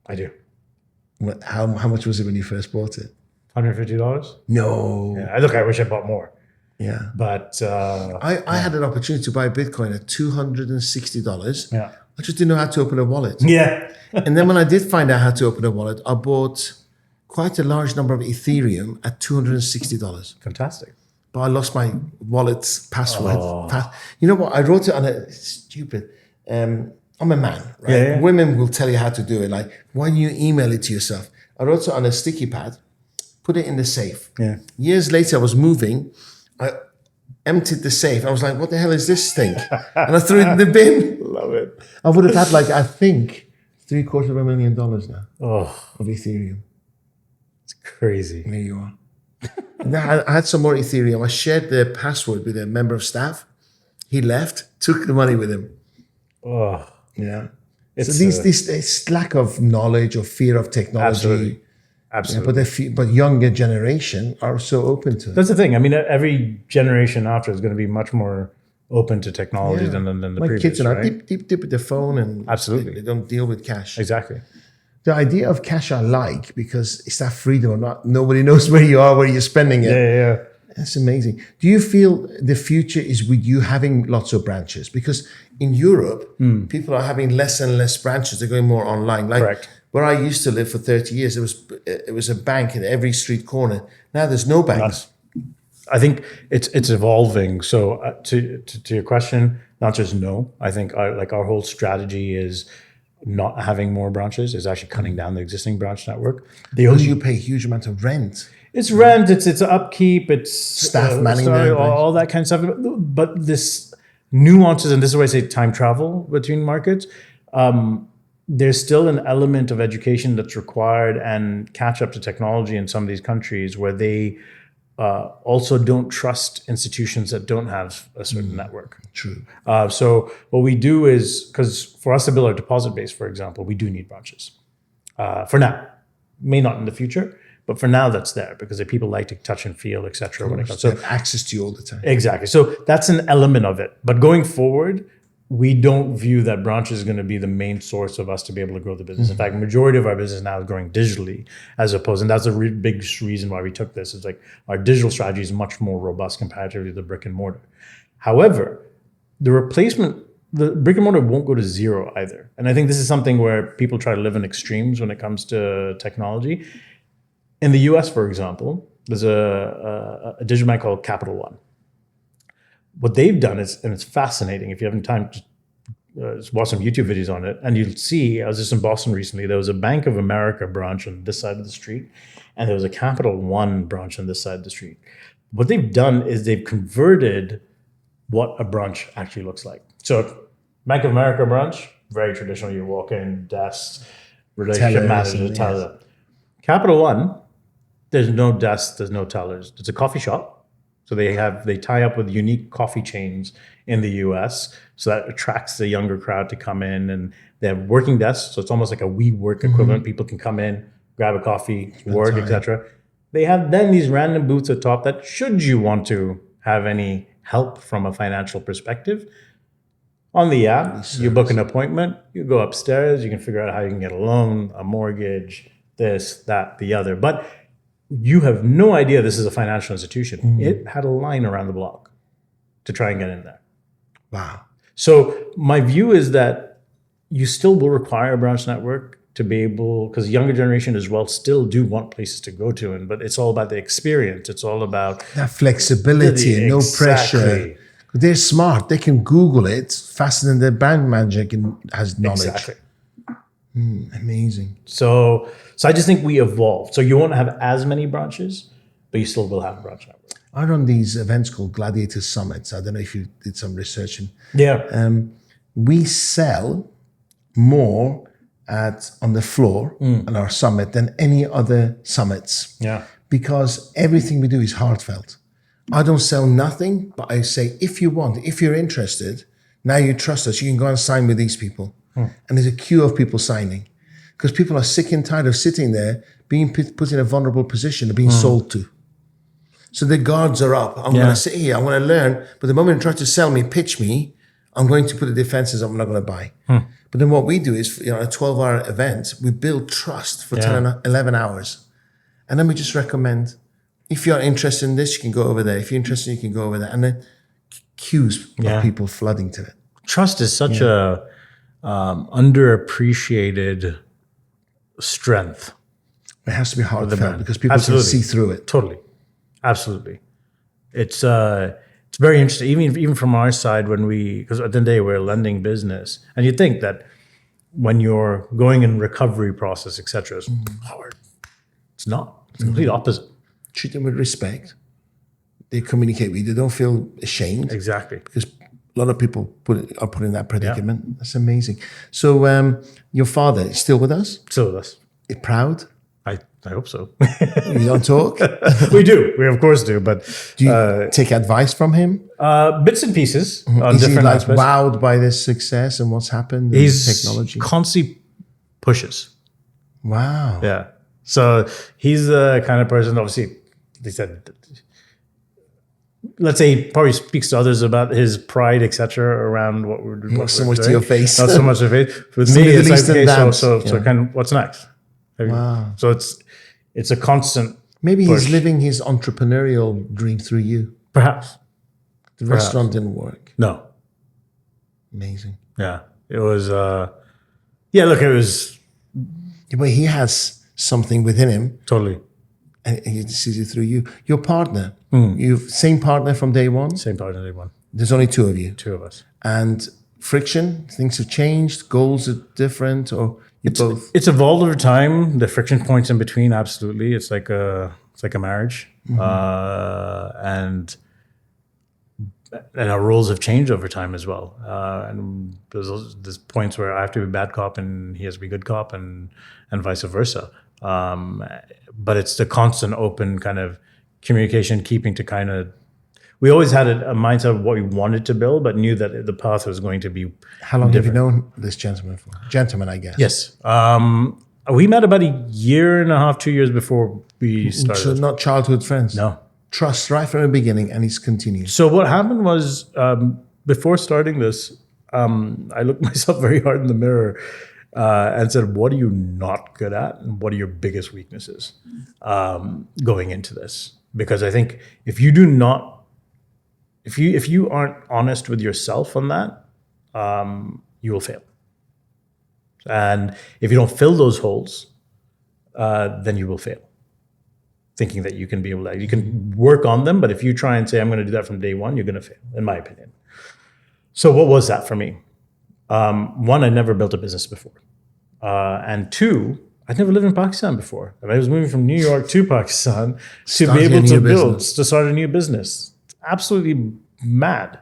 I do. How much was it when you first bought it? $150? No. Yeah, look, I wish I bought more. Yeah. But I had an opportunity to buy Bitcoin at $260. yeah. I just didn't know how to open a wallet. Yeah. And then when I did find out how to open a wallet, I bought quite a large number of Ethereum at $260. Fantastic. But I lost my wallet's password. You know what? I wrote it on a stupid. I'm a man, right? Yeah. Women will tell you how to do it. Like, why don't you email it to yourself? I wrote it on a sticky pad, put it in the safe. Yeah. Years later, I was moving. I emptied the safe. I was like, what the hell is this thing? And I threw it in the bin. Love it. I would have had, like, I think, $750,000 now Oh, of Ethereum. it's crazy. There you are. And then I had some more Ethereum. I shared the password with a member of staff. He left, took the money with him. Oh, Yeah. It's, So this lack of knowledge or fear of technology. absolutely. But younger generation are so open to it. That's the thing. I mean, every generation after is going to be much more open to technology than the My previous, kids are right? dip with their phone and Absolutely. they don't deal with cash. Exactly. The idea of cash I like because it's that freedom. Not nobody knows where you are, where you're spending it. Yeah. That's amazing. Do you feel the future is with you having lots of branches? Because in Europe, people are having less and less branches. They're going more online. Like Correct. where I used to live for 30 years, it was a bank in every street corner. Now there's no banks. I think it's evolving. So to your question, not just no. I think our whole strategy is not having more branches, is actually cutting down the existing branch network. Because you pay a huge amount of rent. It's rent, it's upkeep, it's Staff manning there, all that kind of stuff. But this nuances, and this is why I say time travel between markets. There's still an element of education that's required and catch up to technology in some of these countries where they also don't trust institutions that don't have a certain network. True. So what we do is, because for us to build our deposit base, for example, we do need branches for now. May not in the future, but for now that's there because the people like to touch and feel, etc. When it comes, They have access to you all the time. exactly. So that's an element of it. But going forward, we don't view that branches is going to be the main source of us to be able to grow the business. In fact, majority of our business now is growing digitally as opposed, and that's the big reason why we took this. It's like our digital strategy is much more robust comparatively to the brick and mortar. However, the brick and mortar won't go to zero either. And I think this is something where people try to live in extremes when it comes to technology. In the US, for example, there's a digital bank called Capital One. What they've done is, and it's fascinating, if you haven't time to just watch some YouTube videos on it, and you'll see, I was just in Boston recently, there was a Bank of America branch on this side of the street, and there was a Capital One branch on this side of the street. What they've done is they've converted what a branch actually looks like. So Bank of America branch, very traditional, you walk in, desks, relationship manager, teller. Capital One, there's no desks, there's no tellers. It's a coffee shop. So they tie up with unique coffee chains in the US. So that attracts the younger crowd to come in, and they have working desks. So it's almost like a WeWork equivalent. People can come in, grab a coffee, work, etc. They have then these random booths at top that, should you want to have any help from a financial perspective, on the app, you book an appointment, you go upstairs, you can figure out how you can get a loan, a mortgage, this, that, the other. But you have no idea this is a financial institution. It had a line around the block to try and get in there. Wow. So my view is that you still will require a branch network to be able, because younger generation as well still do want places to go to, but it's all about the experience. It's all about That flexibility and no pressure. They're smart. They can Google it faster than their bank manager has knowledge. Exactly. Amazing. So I just think we evolved. So you won't have as many branches, but you still will have a branch network. I run these events called Gladiator Summits. I don't know if you did some research. We sell more on the floor on our summit than any other summits. Yeah. Because everything we do is heartfelt. I don't sell nothing, but I say, if you're interested, now you trust us, you can go and sign with these people. And there's a queue of people signing. Because people are sick and tired of sitting there, being put in a vulnerable position and being sold to. So the guards are up. I'm going to sit here, I want to learn. But the moment you try to sell me, pitch me, I'm going to put the defenses up, I'm not going to buy. But then what we do is, a 12-hour event, we build trust for 10 and 11 hours. And then we just recommend, if you're interested in this, you can go over there. If you're interested, you can go over there. And then queues of people flooding to it. Trust is such a underappreciated strength. It has to be heartfelt because people can see through it. Totally. Absolutely. It's very interesting, even from our side because at the end of the day, we're a lending business. And you think that when you're going in recovery process, et cetera, it's hard. It's not. It's the complete opposite. Treat them with respect. They communicate with you. They don't feel ashamed. Exactly. Because a lot of people are put in that predicament. Yeah. That's amazing. So your father is still with us? Still with us. Proud? I hope so. You don't talk? We do. We of course do. But do you take advice from him? Bits and pieces on Is different he aspects. Wowed by this success and what's happened in technology? Constantly pushes. Wow. Yeah. So he's the kind of person, obviously, they said, let's say he probably speaks to others about his pride, etc., around what we're doing. Not so much to your face. Not so much to your face. With me, it's like, okay, so kind of, what's next? Wow. So it's a constant Maybe push. He's living his entrepreneurial dream through you. Perhaps. The restaurant didn't work. No. Amazing. Yeah. It was, it was. But he has something within him. Totally. And he sees it through you. Your partner, same partner from day one? Same partner, day one. There's only two of you? Two of us. And friction, things have changed, goals are different, or both? It's evolved over time. The friction points in between, absolutely. It's like a marriage. And our roles have changed over time as well. And there's points where I have to be bad cop and he has to be good cop and vice versa. But it's the constant open kind of communication, keeping to kind of, we always had a mindset of what we wanted to build, but knew that the path was going to be How long have you known this gentleman for? Gentleman, I guess. Yes. We met about a year and a half, 2 years before we started. So not childhood friends? No. Trust right from the beginning, and it's continued. So what happened was, before starting this, I looked myself very hard in the mirror and said, what are you not good at? And what are your biggest weaknesses going into this? Because I think if you aren't honest with yourself on that, you will fail. And if you don't fill those holes, then you will fail. Thinking that you can be able to, you can work on them, but if you try and say, I'm going to do that from day one, you're going to fail, in my opinion. So what was that for me? One, I never built a business before. And two, I'd never lived in Pakistan before. And I was moving from New York to Pakistan to be able to start a new business. It's absolutely mad.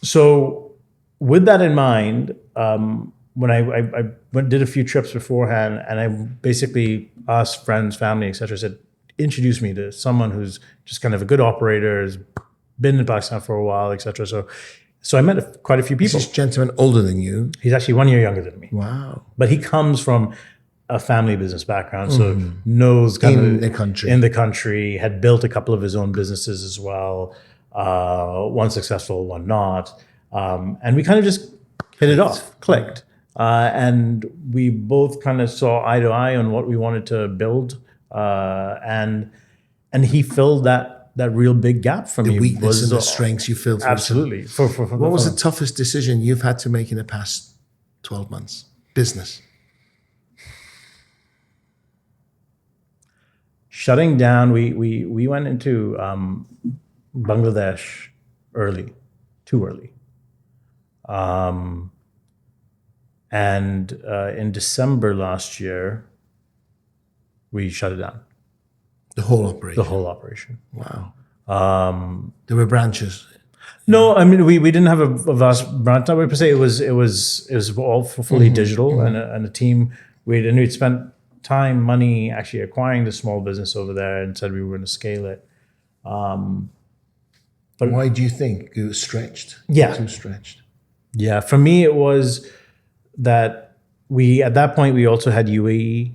So with that in mind, when I did a few trips beforehand, and I basically asked friends, family, etc., said, introduce me to someone who's just kind of a good operator, has been in Pakistan for a while, etc. So I met quite a few people. Is this gentleman older than you? He's actually 1 year younger than me. Wow. But he comes from a family business background, so knows kind in the country, had built a couple of his own businesses as well, one successful, one not. And we kind of just hit it off, clicked. And we both kind of saw eye to eye on what we wanted to build. And he filled that real big gap for me. The weakness and the strengths you filled. Absolutely. What was the toughest decision you've had to make in the past 12 months? Business. shutting down, we went into Bangladesh early, too early. And in December last year, we shut it down. The whole operation. The whole operation. Wow. There were branches. No, I mean we didn't have a vast branch network per se. It was all fully digital, and a team. We'd spent time, money actually acquiring the small business over there, and said we were going to scale it. But why do you think it was stretched? Yeah. Too stretched. Yeah, for me it was that at that point we also had UAE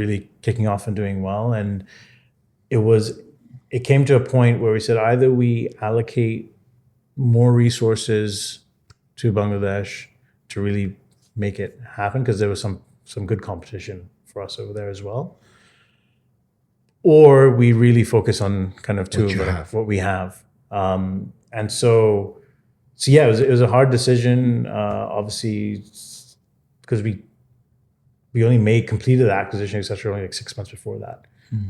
really kicking off and doing well, and it came to a point where we said either we allocate more resources to Bangladesh to really make it happen, because there was some good competition for us over there as well, or we really focus on kind of what we have. And so yeah, it was a hard decision, obviously, because we only completed the acquisition, et cetera, only like 6 months before that.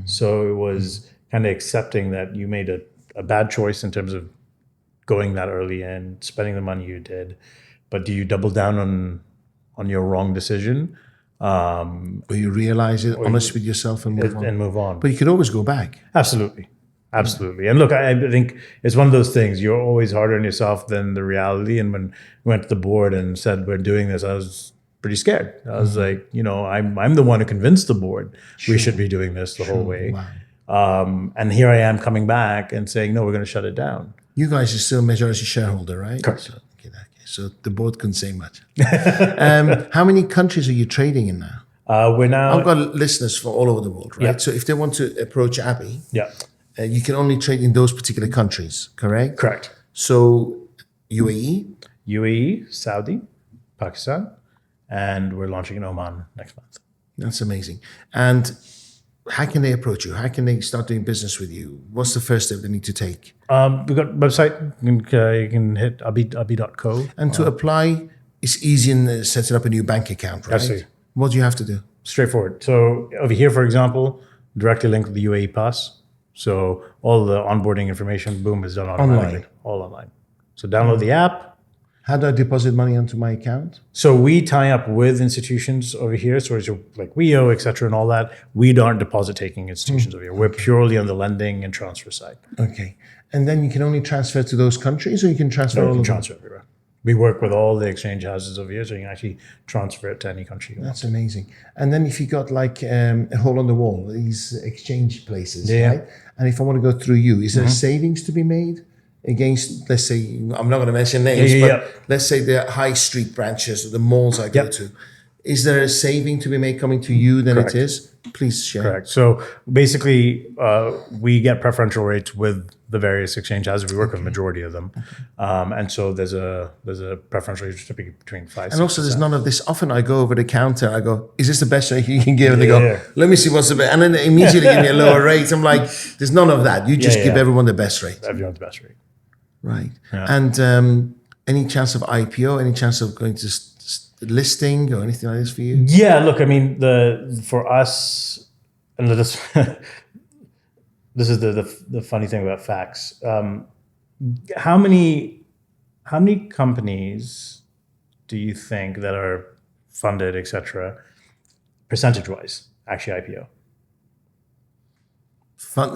So it was kind of accepting that you made a bad choice in terms of going that early and spending the money you did, but do you double down on your wrong decision? Or you realize it, honest with yourself, and move on. But you could always go back. Absolutely. And look, I think it's one of those things. You're always harder on yourself than the reality. And when we went to the board and said we're doing this, I was pretty scared. I was like, I'm the one who convinced the board we should be doing this the whole way. Wow. And here I am coming back and saying, no, we're going to shut it down. You guys are still majority shareholder, right? Correct. So the board couldn't say much. How many countries are you trading in now? We're now. I've got listeners from all over the world, right? Yeah. So if they want to approach Abby, you can only trade in those particular countries, correct? Correct. So UAE, Saudi, Pakistan, and we're launching in Oman next month. That's amazing. And how can they approach you? How can they start doing business with you? What's the first step they need to take? We've got a website. You can hit abi.co. And to apply, it's easy in setting up a new bank account, right? Absolutely. What do you have to do? Straightforward. So over here, for example, directly linked with the UAE Pass. So all the onboarding information, boom, is done automatically. All online. So download the app. How do I deposit money onto my account? So we tie up with institutions over here, so it's like WEO, et cetera, and all that. We aren't deposit-taking institutions over here. We're purely on the lending and transfer side. Okay. And then you can only transfer to those countries, or you can transfer all of them? Transfer everywhere. We work with all the exchange houses over here, so you can actually transfer it to any country you want. That's amazing. And then if you got like a hole on the wall, these exchange places, right? And if I want to go through you, is there savings to be made against, let's say, I'm not going to mention names, but let's say the high street branches or the malls I go to. Is there a saving to be made coming to you than it is? Please share. Correct. So basically, we get preferential rates with the various exchange houses. We work with a majority of them, and so there's a preferential rate typically between 5%. And also, there's none of this. Often, I go over the counter. I go, "Is this the best rate you can give?" And they go, "Let me see what's the best." And then they immediately give me a lower rate. I'm like, "There's none of that. You just give everyone the best rate." Everyone the best rate. Right. Yeah. And any chance of IPO? Any chance of going to listing or anything like this for you? Yeah, look, I mean, for us, and this is the funny thing about facts. How many companies do you think that are funded, et cetera, percentage-wise, actually IPO?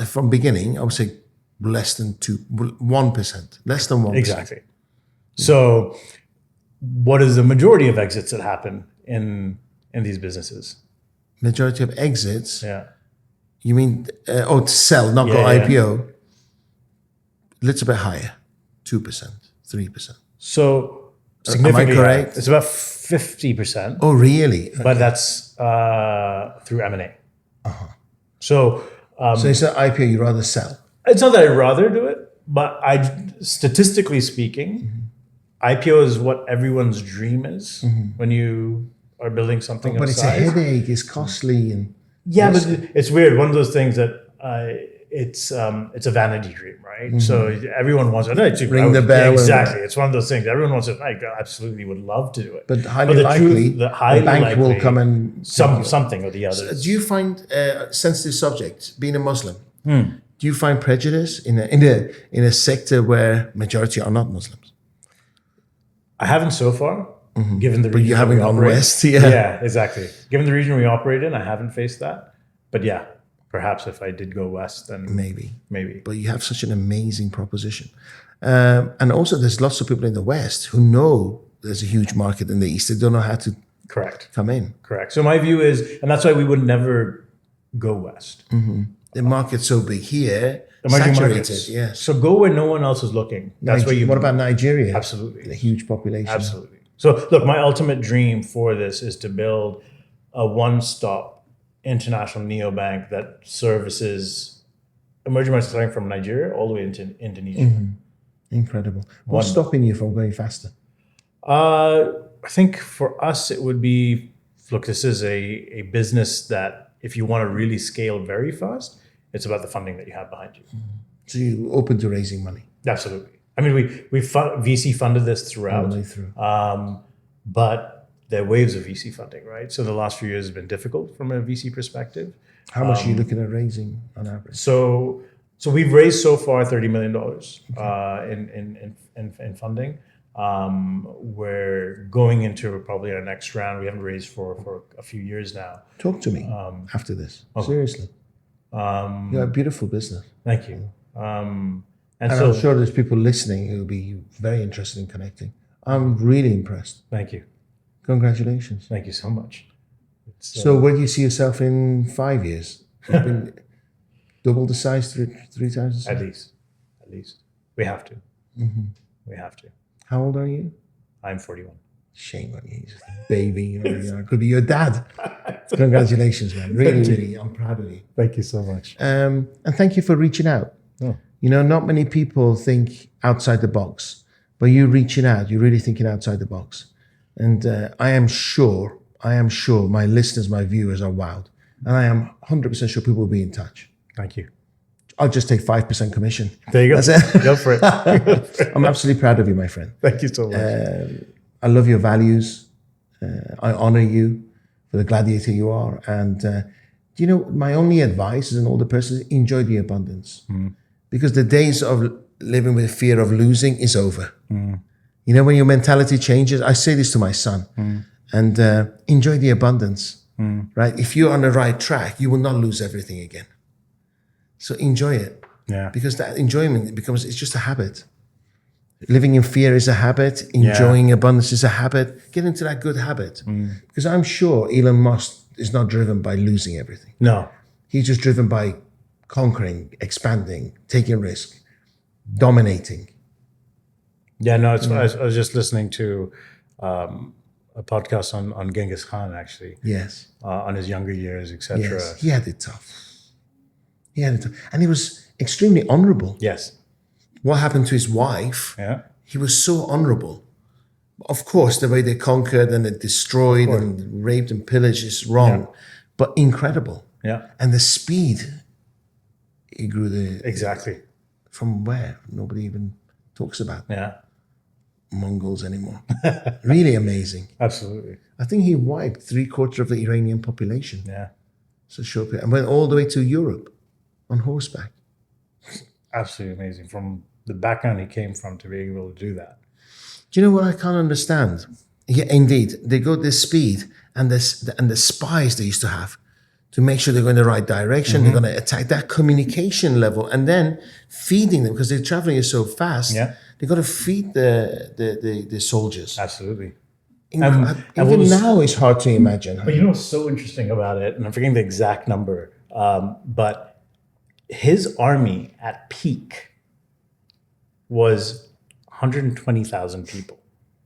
From beginning, I would say less than 1%. Less than 1%. Exactly. So what is the majority of exits that happen in these businesses? Majority of exits? Yeah. You mean, to sell, not go IPO? A little bit higher, 2%, 3%. So significantly am I correct? Higher. It's about 50%. Oh, really? Okay. But that's through M&A. So instead of IPO, you rather sell? It's not that I'd rather do it, but statistically speaking, IPO is what everyone's dream is when you are building something. But it's a headache. It's costly, and but it's weird. One of those things that it's a vanity dream, right? So everyone wants it. Ring the bell. Exactly. It's one of those things. Everyone wants it. I absolutely would love to do it. But highly likely, the bank will come and something or the other. So do you find sensitive subject being a Muslim? Do you find prejudice in a sector where majority are not Muslims? I haven't so far, given the region. But you haven't gone west, Yeah, exactly. Given the region we operate in, I haven't faced that. But yeah, perhaps if I did go west, then maybe. Maybe. But you have such an amazing proposition, and also there's lots of people in the West who know there's a huge market in the East. They don't know how to come in. Correct. So my view is, and that's why we would never go west. The market's so big here, Emerging saturated. markets. Yes. So go where no one else is looking. That's where you. What about Nigeria? Absolutely. A huge population. Absolutely. So look, my ultimate dream for this is to build a one-stop international neobank that services emerging markets starting from Nigeria all the way into Indonesia. Incredible. What's stopping you from going faster? I think for us it would be, look, this is a business that if you want to really scale very fast, it's about the funding that you have behind you. So you're open to raising money? Absolutely. I mean, we VC funded this throughout, All the way through. but there are waves of VC funding, right? So the last few years have been difficult from a VC perspective. How much are you looking at raising on average? So we've raised so far $30 million in funding. We're going into probably our next round. We haven't raised for a few years now. Talk to me after this. Seriously. You're a beautiful business. Thank you. And I'm sure there's people listening who will be very interested in connecting. I'm really impressed. Thank you. Congratulations. Thank you so much. So where do you see yourself in 5 years? You've been double the size, three times the size? At least. We have to. We have to. How old are you? I'm 41. Shame on you. You're just a baby. You could be your dad. Congratulations, man. Really, I'm proud of you. Thank you so much. And thank you for reaching out. Oh. You know, not many people think outside the box, but you reaching out, you're really thinking outside the box. And I am sure my listeners, my viewers are wowed. And I am 100% sure people will be in touch. Thank you. I'll just take 5% commission. There you go. That's it. Go for it. I'm absolutely proud of you, my friend. Thank you so much. I love your values. I honor you for the gladiator you are. And you know, my only advice as an older person is enjoy the abundance. Because the days of living with fear of losing is over. You know, when your mentality changes, I say this to my son, and enjoy the abundance, right? If you're on the right track, you will not lose everything again. So enjoy it. Yeah. Because that enjoyment it's just a habit. Living in fear is a habit. Enjoying abundance is a habit. Get into that good habit. Because I'm sure Elon Musk is not driven by losing everything. No. He's just driven by conquering, expanding, taking risk, dominating. Yeah, no, I was just listening to a podcast on Genghis Khan, actually. Yes. On his younger years, etc. Yes. He had it tough. And he was extremely honorable. Yes. What happened to his wife? Yeah. He was so honorable. Of course, the way they conquered and they destroyed and raped and pillaged is wrong, but incredible. Yeah. And the speed he grew exactly. From where? Nobody even talks about Mongols anymore. Really amazing. Absolutely. I think he wiped 3/4 of the Iranian population. Yeah. So short period, and went all the way to Europe on horseback. Absolutely amazing. From the background he came from to be able to do that. Do you know what I can't understand? Yeah, indeed, they go this speed, and the spies they used to have to make sure they're going the right direction. They're going to attack that communication level, and then feeding them because they're traveling so fast. Yeah. They got to feed the soldiers. Absolutely. Even now, it's hard to imagine. But you know what's so interesting about it, and I'm forgetting the exact number, but his army at peak was 120,000 people.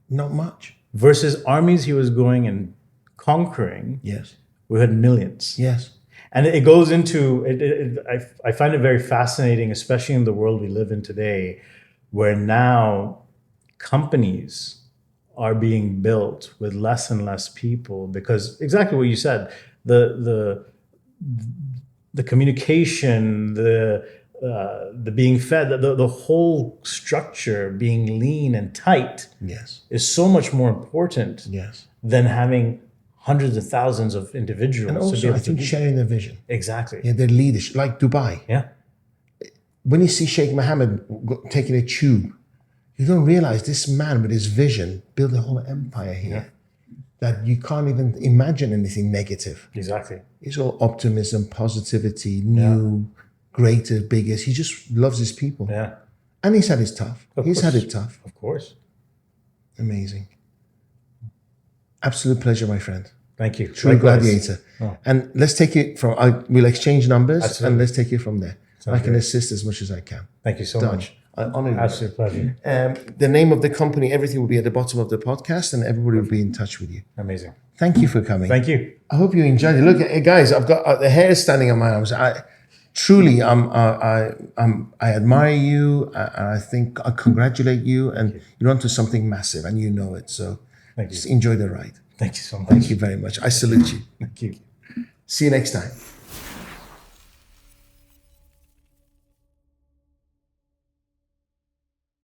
Not much. Versus armies he was going and conquering. Yes. We had millions. Yes. And it goes into, I find it very fascinating, especially in the world we live in today, where now companies are being built with less and less people because exactly what you said, the communication, the the being fed, the whole structure being lean and tight Yes. is so much more important Yes. than having hundreds of thousands of individuals And to be also, able I to think sharing the vision. exactly. Yeah, their leadership, like Dubai. Yeah. When you see Sheikh Mohammed taking a tube, you don't realize this man with his vision built a whole empire here that you can't even imagine anything negative. Exactly. It's all optimism, positivity, new, greater, biggest. He just loves his people. Yeah. And he's had it tough. He's had course. it tough. Of course. Amazing. Absolute pleasure, my friend. Thank you. True Likewise. gladiator. And let's take it from, we'll exchange numbers Absolutely. and let's take it from there. I can great. assist as much as I can. Thank you so Done. much. I honor you. Absolute pleasure. The name of the company, everything will be at the bottom of the podcast and everybody will be in touch with you. Amazing. Thank you for coming. Thank you. I hope you enjoyed it. Look, guys, I've got the hair standing on my arms. Truly, I admire you. I think I congratulate you, and you're onto something massive, and you know it. So, Thank you. just enjoy the ride. Thank you so much. Thank you very much. I salute you. Thank you. See you next time.